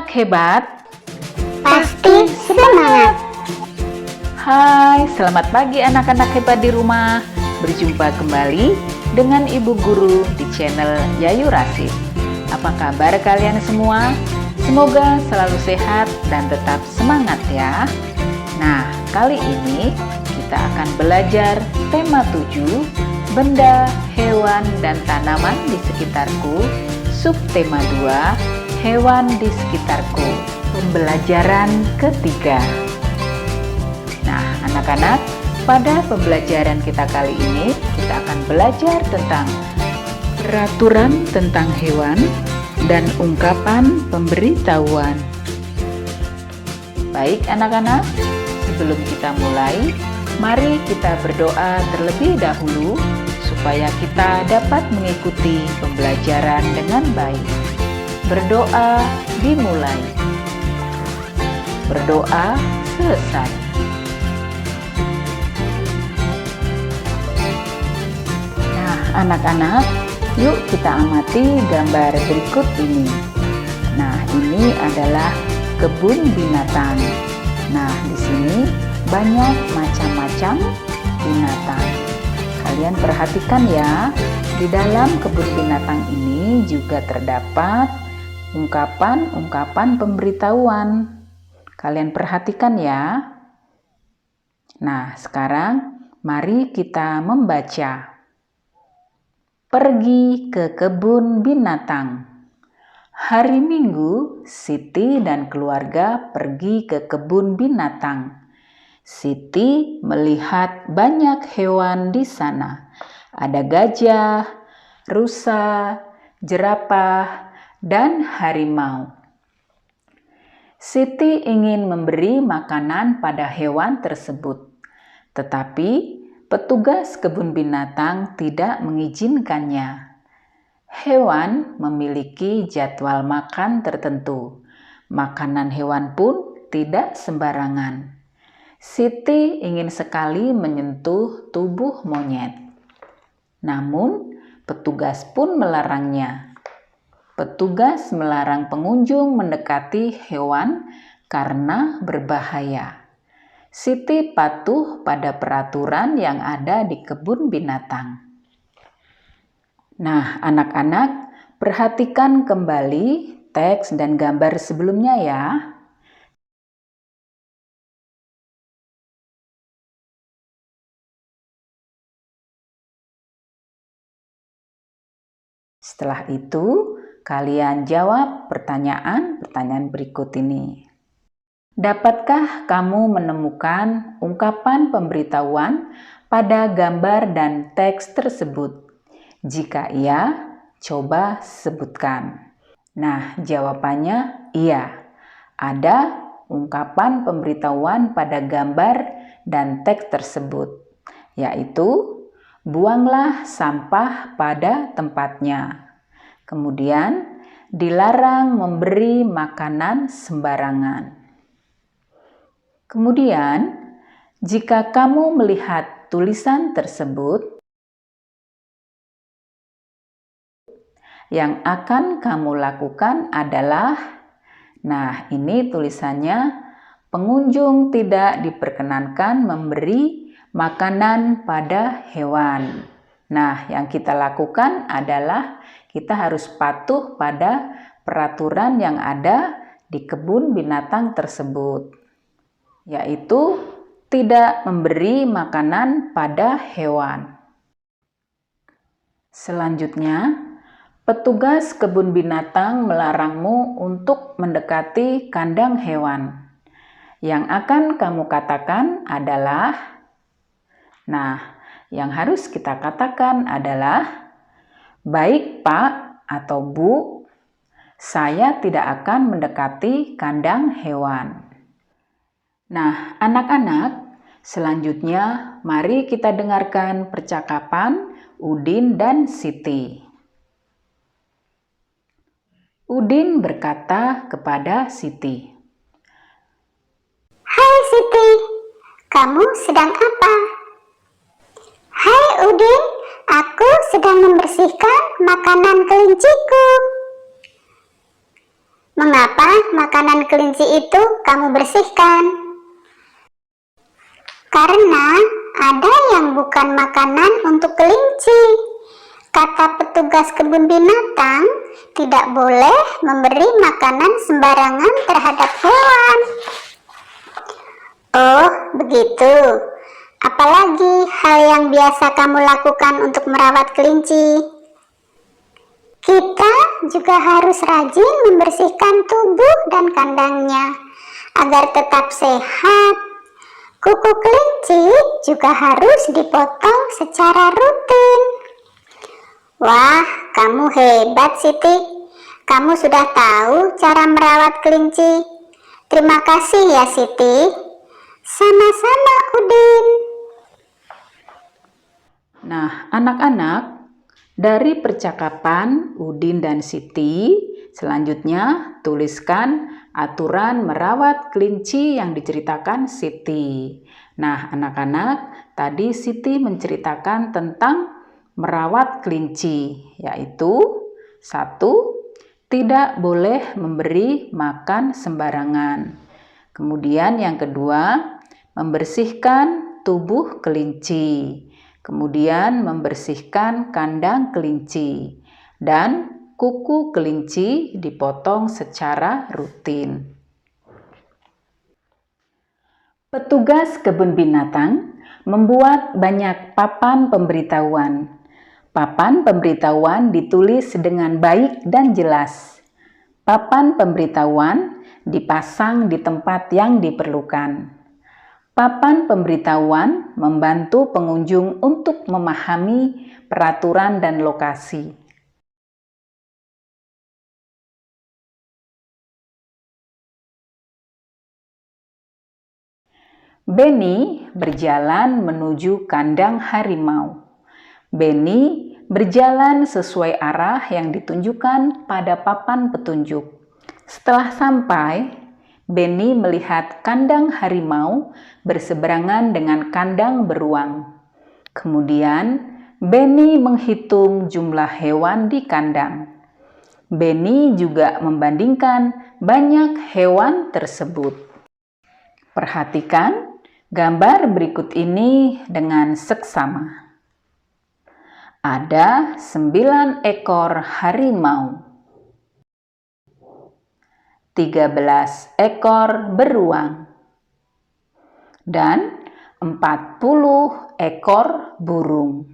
Anak hebat pasti semangat. Hai, selamat pagi anak-anak hebat di rumah. Berjumpa kembali dengan Ibu Guru di channel Yayu Rasid. Apa kabar kalian semua? Semoga selalu sehat dan tetap semangat ya. Nah, kali ini kita akan belajar tema 7, benda, hewan, dan tanaman di sekitarku. Subtema 2, hewan di sekitarku. Pembelajaran ketiga. Nah, anak-anak, pada pembelajaran kita kali ini, kita akan belajar tentang peraturan tentang hewan dan ungkapan pemberitahuan. Baik anak-anak, sebelum kita mulai, mari kita berdoa terlebih dahulu supaya kita dapat mengikuti pembelajaran dengan baik. Berdoa dimulai. Berdoa selesai. Nah, anak-anak, yuk kita amati gambar berikut ini. Nah, ini adalah kebun binatang. Nah, di sini banyak macam-macam binatang. Kalian perhatikan ya, di dalam kebun binatang ini juga terdapat ungkapan-ungkapan pemberitahuan. Kalian perhatikan ya. Nah, sekarang mari kita membaca. Pergi ke kebun binatang. Hari Minggu, Siti dan keluarga pergi ke kebun binatang. Siti melihat banyak hewan di sana. Ada gajah, rusa, jerapah, dan harimau. Siti ingin memberi makanan pada hewan tersebut, tetapi petugas kebun binatang tidak mengizinkannya. Hewan memiliki jadwal makan tertentu. Makanan hewan pun tidak sembarangan. Siti ingin sekali menyentuh tubuh monyet. Namun, petugas pun melarangnya. Petugas melarang pengunjung mendekati hewan karena berbahaya. Siti patuh pada peraturan yang ada di kebun binatang. Nah, anak-anak, perhatikan kembali teks dan gambar sebelumnya ya. Setelah itu, kalian jawab pertanyaan-pertanyaan berikut ini. Dapatkah kamu menemukan ungkapan pemberitahuan pada gambar dan teks tersebut? Jika iya, coba sebutkan. Nah, jawabannya iya. Ada ungkapan pemberitahuan pada gambar dan teks tersebut, yaitu buanglah sampah pada tempatnya. Kemudian, dilarang memberi makanan sembarangan. Kemudian, jika kamu melihat tulisan tersebut, yang akan kamu lakukan adalah, nah ini tulisannya, pengunjung tidak diperkenankan memberi makanan pada hewan. Nah, yang kita lakukan adalah kita harus patuh pada peraturan yang ada di kebun binatang tersebut, yaitu tidak memberi makanan pada hewan. Selanjutnya, petugas kebun binatang melarangmu untuk mendekati kandang hewan. Yang akan kamu katakan adalah, nah, yang harus kita katakan adalah, baik Pak atau Bu, saya tidak akan mendekati kandang hewan. Nah, anak-anak, selanjutnya mari kita dengarkan percakapan Udin dan Siti. Udin berkata kepada Siti, Hai Siti, kamu sedang apa? Hai Udin, aku sedang membersihkan makanan kelinciku. Mengapa makanan kelinci itu kamu bersihkan? Karena ada yang bukan makanan untuk kelinci. Kata petugas kebun binatang, tidak boleh memberi makanan sembarangan terhadap hewan. Oh, begitu. Apalagi hal yang biasa kamu lakukan untuk merawat kelinci? Kita juga harus rajin membersihkan tubuh dan kandangnya agar tetap sehat. Kuku kelinci juga harus dipotong secara rutin. Wah, kamu hebat, Siti. Kamu sudah tahu cara merawat kelinci. Terima kasih ya, Siti. Sama-sama, Udin. Nah, anak-anak, dari percakapan Udin dan Siti, selanjutnya tuliskan aturan merawat kelinci yang diceritakan Siti. Nah, anak-anak, tadi Siti menceritakan tentang merawat kelinci, yaitu 1. Tidak boleh memberi makan sembarangan. Kemudian yang kedua, membersihkan tubuh kelinci. Kemudian membersihkan kandang kelinci. Dan kuku kelinci dipotong secara rutin. Petugas kebun binatang membuat banyak papan pemberitahuan. Papan pemberitahuan ditulis dengan baik dan jelas. Papan pemberitahuan dipasang di tempat yang diperlukan. Papan pemberitahuan membantu pengunjung untuk memahami peraturan dan lokasi. Benny berjalan menuju kandang harimau. Benny berjalan sesuai arah yang ditunjukkan pada papan petunjuk. Setelah sampai, Benny melihat kandang harimau berseberangan dengan kandang beruang. Kemudian, Benny menghitung jumlah hewan di kandang. Benny juga membandingkan banyak hewan tersebut. Perhatikan gambar berikut ini dengan seksama. Ada 9 ekor harimau, 13 ekor beruang, dan 40 ekor burung.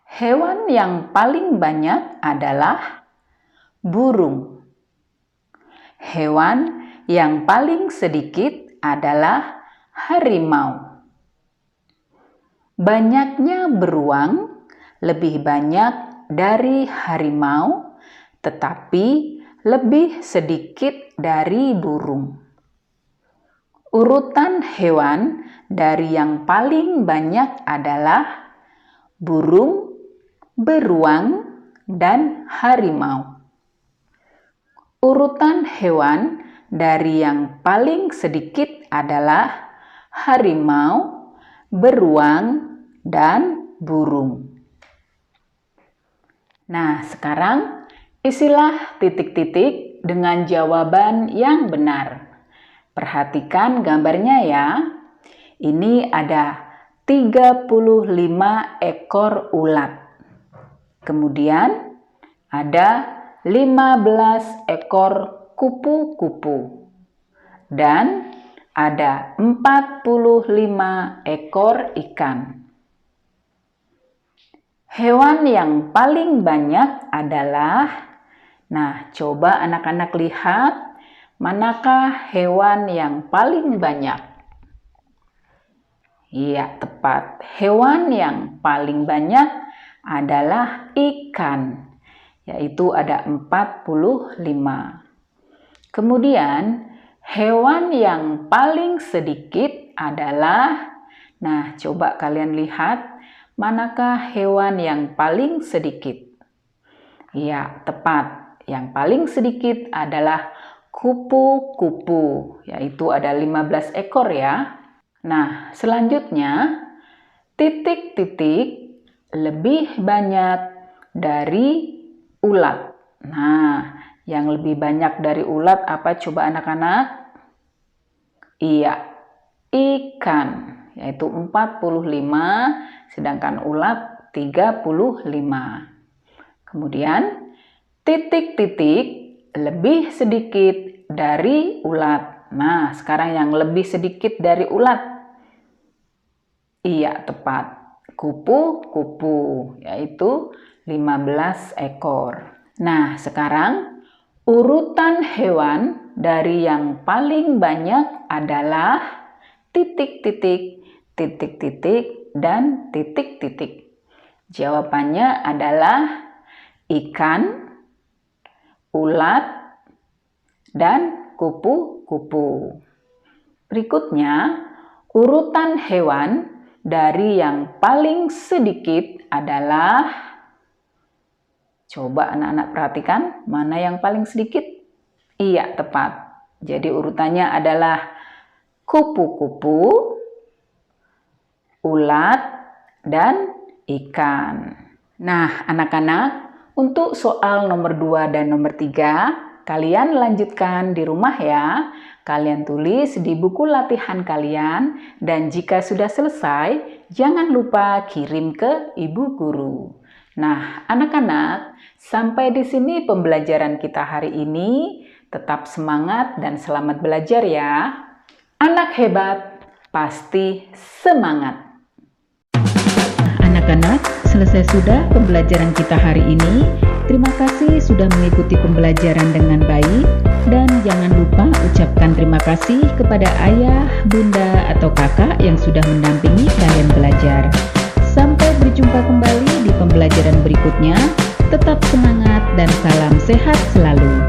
Hewan yang paling banyak adalah burung. Hewan yang paling sedikit adalah harimau. Banyaknya beruang lebih banyak dari harimau, tetapi lebih sedikit dari burung. Urutan hewan dari yang paling banyak adalah burung, beruang, dan harimau. Urutan hewan dari yang paling sedikit adalah harimau, beruang, dan burung. Nah, sekarang isilah titik-titik dengan jawaban yang benar. Perhatikan gambarnya ya. Ini ada 35 ekor ulat. Kemudian ada 15 ekor kupu-kupu. Dan ada 45 ekor ikan. Hewan yang paling banyak adalah, nah coba anak-anak lihat, manakah hewan yang paling banyak? Iya, tepat. Hewan yang paling banyak adalah ikan, yaitu ada 45. Kemudian, hewan yang paling sedikit adalah, nah coba kalian lihat, manakah hewan yang paling sedikit? Ya, tepat. Yang paling sedikit adalah kupu-kupu, yaitu ada 15 ekor ya. Nah, selanjutnya, titik-titik lebih banyak dari ulat. Nah, Yang lebih banyak dari ulat apa coba anak-anak? Iya, ikan, yaitu 45, sedangkan ulat 35. Kemudian, titik-titik lebih sedikit dari ulat. Nah, sekarang yang lebih sedikit dari ulat. Iya, tepat. Kupu-kupu, yaitu 15 ekor. Nah, sekarang urutan hewan dari yang paling banyak adalah titik-titik, titik-titik, dan titik-titik. Jawabannya adalah ikan, ulat, dan kupu-kupu. Berikutnya, urutan hewan dari yang paling sedikit adalah, coba anak-anak perhatikan, mana yang paling sedikit? Iya, tepat. Jadi urutannya adalah kupu-kupu, ulat, dan ikan. Nah, anak-anak, untuk soal nomor 2 dan nomor 3, kalian lanjutkan di rumah ya. Kalian tulis di buku latihan kalian, dan jika sudah selesai, jangan lupa kirim ke ibu guru. Nah, anak-anak, sampai di sini pembelajaran kita hari ini. Tetap semangat dan selamat belajar ya. Anak hebat pasti semangat. Anak-anak, selesai sudah pembelajaran kita hari ini. Terima kasih sudah mengikuti pembelajaran dengan baik. Dan jangan lupa ucapkan terima kasih kepada ayah, bunda, atau kakak yang sudah mendampingi kalian belajar. Sampai berjumpa kembali di pembelajaran berikutnya. Tetap semangat dan salam sehat selalu.